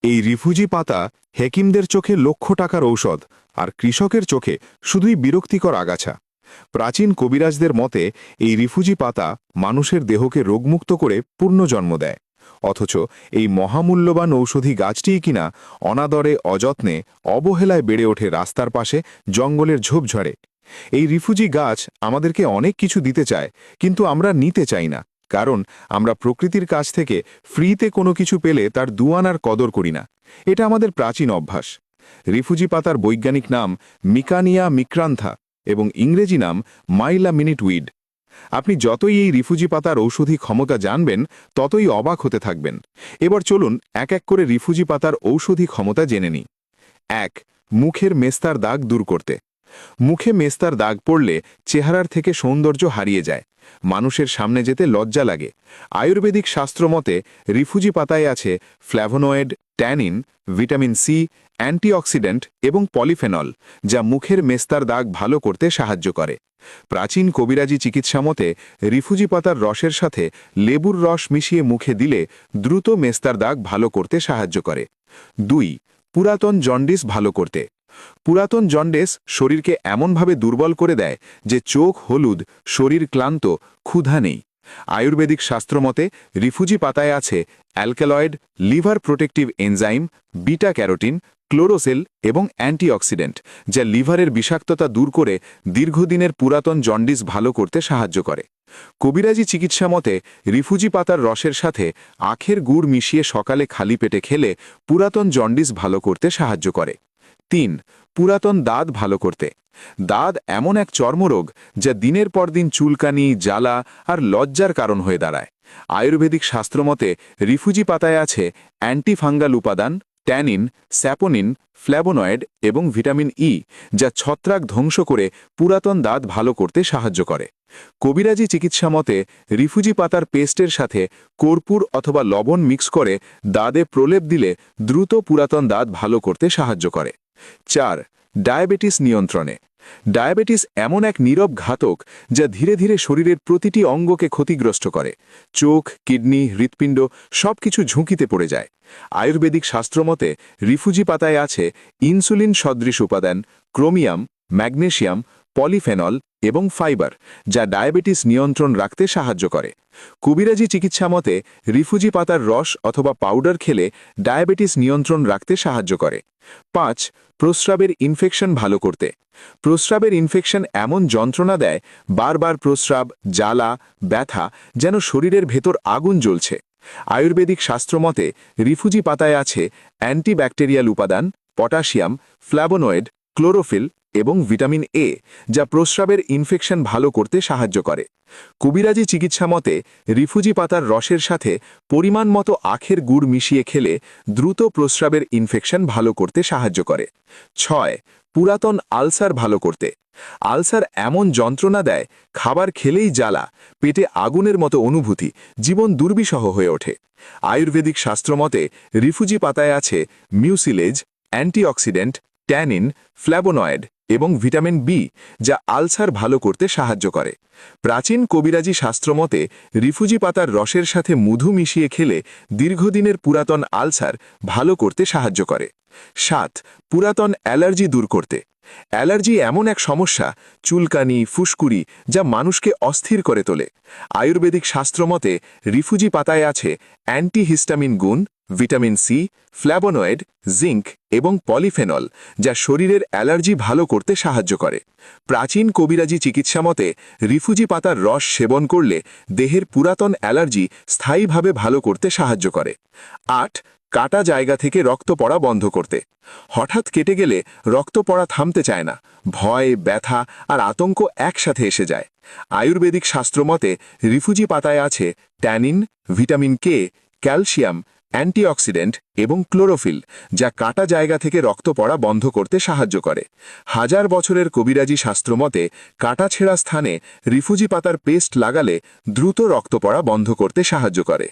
এই রিফুজি পাতা হেকিমদের চোখে লক্ষ টাকার ঔষধ, আর কৃষকের চোখে শুধুই বিরক্তিকর আগাছা। প্রাচীন কবিরাজদের মতে এই রিফুজি পাতা মানুষের দেহকে রোগমুক্ত করে পুনর্জন্ম দেয়। অথচ এই মহামূল্যবান ঔষধি গাছটিই কিনা অনাদরে, অযত্নে, অবহেলায় বেড়ে ওঠে রাস্তার পাশে, জঙ্গলের ঝোপঝাড়ে। এই রিফুজি গাছ আমাদেরকে অনেক কিছু দিতে চায়, কিন্তু আমরা নিতে চাই না, কারণ আমরা প্রকৃতির কাছ থেকে ফ্রিতে কোনো কিছু পেলে তার দুয়ানার কদর করি না। এটা আমাদের প্রাচীন অভ্যাস। রিফুজি পাতার বৈজ্ঞানিক নাম মিকানিয়া মিক্রান্থা এবং ইংরেজি নাম মাইলা মিনিটউইড। আপনি যতই এই রিফুজি পাতার ঔষধি ক্ষমতা জানবেন, ততই অবাক হতে থাকবেন। এবার চলুন এক এক করে রিফুজি পাতার ঔষধি ক্ষমতা জেনে নিই। ১. মুখের মেস্তার দাগ দূর করতে। মুখে মেস্তার দাগ পড়লে চেহারার থেকে সৌন্দর্য হারিয়ে যায়, মানুষের সামনে যেতে লজ্জা লাগে। আয়ুর্বেদিক শাস্ত্রমতে রিফুজি পাতায় আছে flavonoid, tannin, vitamin C, antioxidant এবং পলিফেনল, যা মুখের মেস্তার দাগ ভালো করতে সাহায্য করে। প্রাচীন কবিরাজি চিকিৎসা মতে রিফুজি পাতার রসের সাথে লেবুর রস মিশিয়ে মুখে দিলে দ্রুত মেস্তার দাগ ভালো করতে সাহায্য করে। ২. পুরাতন জন্ডিস ভালো করতে। পুরাতন জন্ডিস শরীরকে এমনভাবে দুর্বল করে দেয় যে চোখ হলুদ, শরীর ক্লান্ত, ক্ষুধা নেই। আয়ুর্বেদিক শাস্ত্রমতে রিফুজি পাতায় আছে alkaloid, liver protective enzyme, beta carotene, ক্লোরোসেল এবং অ্যান্টিঅক্সিডেন্ট, যা লিভারের বিষাক্ততা দূর করে দীর্ঘদিনের পুরাতন জন্ডিস ভালো করতে সাহায্য করে। কবিরাজি চিকিৎসা মতে রিফুজি পাতার রসের সাথে আখের গুড় মিশিয়ে সকালে খালি পেটে খেলে পুরাতন জন্ডিস ভালো করতে সাহায্য করে। ৩. পুরাতন দাঁত ভালো করতে। দাঁত এমন এক চর্মরোগ যা দিনের পর দিন চুলকানি, জ্বালা আর লজ্জার কারণ হয়ে দাঁড়ায়। আয়ুর্বেদিক শাস্ত্রমতে রিফুজি পাতায় আছে অ্যান্টিফাঙ্গাল উপাদান, ট্যানিন, স্যাপোনিন, ফ্ল্যাভোনয়েড এবং ভিটামিন ই, যা ছত্রাক ধ্বংস করে পুরাতন দাঁত ভালো করতে সাহায্য করে। কবিরাজি চিকিৎসা মতে রিফুজি পাতার পেস্টের সাথে কর্পূর অথবা লবণ মিক্স করে দাঁতে প্রলেপ দিলে দ্রুত পুরাতন দাঁত ভালো করতে সাহায্য করে। ৪. ডায়াবেটিস নিয়ন্ত্রণে। ডায়াবেটিস এমন এক নীরব ঘাতক যা ধীরে ধীরে শরীরের প্রতিটি অঙ্গকে ক্ষতিগ্রস্ত করে। চোখ, কিডনি, হৃৎপিণ্ড সবকিছু ঝুঁকিতে পড়ে যায়। আয়ুর্বেদিক শাস্ত্রমতে রিফুজি পাতায় আছে ইনসুলিন সদৃশ উপাদান, ক্রোমিয়াম, ম্যাগনেসিয়াম, পলিফেনল এবং ফাইবার, যা ডায়াবেটিস নিয়ন্ত্রণ রাখতে সাহায্য করে। কবিরাজি চিকিৎসা মতে রিফুজি পাতার রস অথবা পাউডার খেলে ডায়াবেটিস নিয়ন্ত্রণ রাখতে সাহায্য করে। ৫. প্রস্রাবের ইনফেকশন ভালো করতে। প্রস্রাবের ইনফেকশন এমন যন্ত্রণা দেয়, বারবার প্রস্রাব, জ্বালা, ব্যথা, যেন শরীরের ভেতর আগুন জ্বলছে। আয়ুর্বেদিক শাস্ত্রমতে রিফুজি পাতায় আছে অ্যান্টিব্যাকটেরিয়াল উপাদান, পটাশিয়াম, ফ্ল্যাভোনয়েড, ক্লোরোফিল এবং ভিটামিন এ, যা প্রস্রাবের ইনফেকশন ভালো করতে সাহায্য করে। কবিরাজি চিকিৎসা মতে রিফুজি পাতার রসের সাথে পরিমাণ মতো আখের গুড় মিশিয়ে খেলে দ্রুত প্রস্রাবের ইনফেকশন ভালো করতে সাহায্য করে। ৬. পুরাতন আলসার ভালো করতে। আলসার এমন যন্ত্রণা দেয়, খাবার খেলেই জ্বালা, পেটে আগুনের মতো অনুভূতি, জীবন দুর্বিষহ হয়ে ওঠে। আয়ুর্বেদিক শাস্ত্রমতে রিফুজি পাতায় আছে মিউসিলেজ, অ্যান্টিঅক্সিডেন্ট, ট্যানিন, ফ্ল্যাভোনয়েড এবং ভিটামিন বি, যা আলসার ভালো করতে সাহায্য করে। প্রাচীন কবিরাজি শাস্ত্রমতে রিফুজি পাতার রসের সাথে মধু মিশিয়ে খেলে দীর্ঘদিনের পুরাতন আলসার ভালো করতে সাহায্য করে। ৭. পুরাতন অ্যালার্জি দূর করতে। অ্যালার্জি এমন এক সমস্যা, চুলকানি, ফুসকুড়ি, যা মানুষকে অস্থির করে তোলে। আয়ুর্বেদিক শাস্ত্রমতে রিফুজি পাতায় আছে অ্যান্টিহিস্টামিন গুণ, ভিটামিন সি, ফ্ল্যাভোনয়েড, জিঙ্ক এবং পলিফেনল, যা শরীরের অ্যালার্জি ভালো করতে সাহায্য করে। প্রাচীন কবিরাজি চিকিৎসা মতে রিফুজি পাতার রস সেবন করলে দেহের পুরাতন অ্যালার্জি স্থায়ীভাবে ভালো করতে সাহায্য করে। ৮. কাটা জায়গা থেকে রক্ত পড়া বন্ধ করতে। হঠাৎ কেটে গেলে রক্ত পড়া থামতে চায় না, ভয়, ব্যথা আর আতঙ্ক একসাথে এসে যায়। আয়ুর্বেদিক শাস্ত্রমতে রিফুজি পাতায় আছে tannin, vitamin K, calcium, antioxidant এবং ক্লোরোফিল, যা কাটা জায়গা থেকে রক্ত পড়া বন্ধ করতে সাহায্য করে। হাজার বছরের কবিরাজি শাস্ত্রমতে কাটা ছেঁড়া স্থানে রিফুজি পাতার পেস্ট লাগালে দ্রুত রক্ত পড়া বন্ধ করতে সাহায্য করে।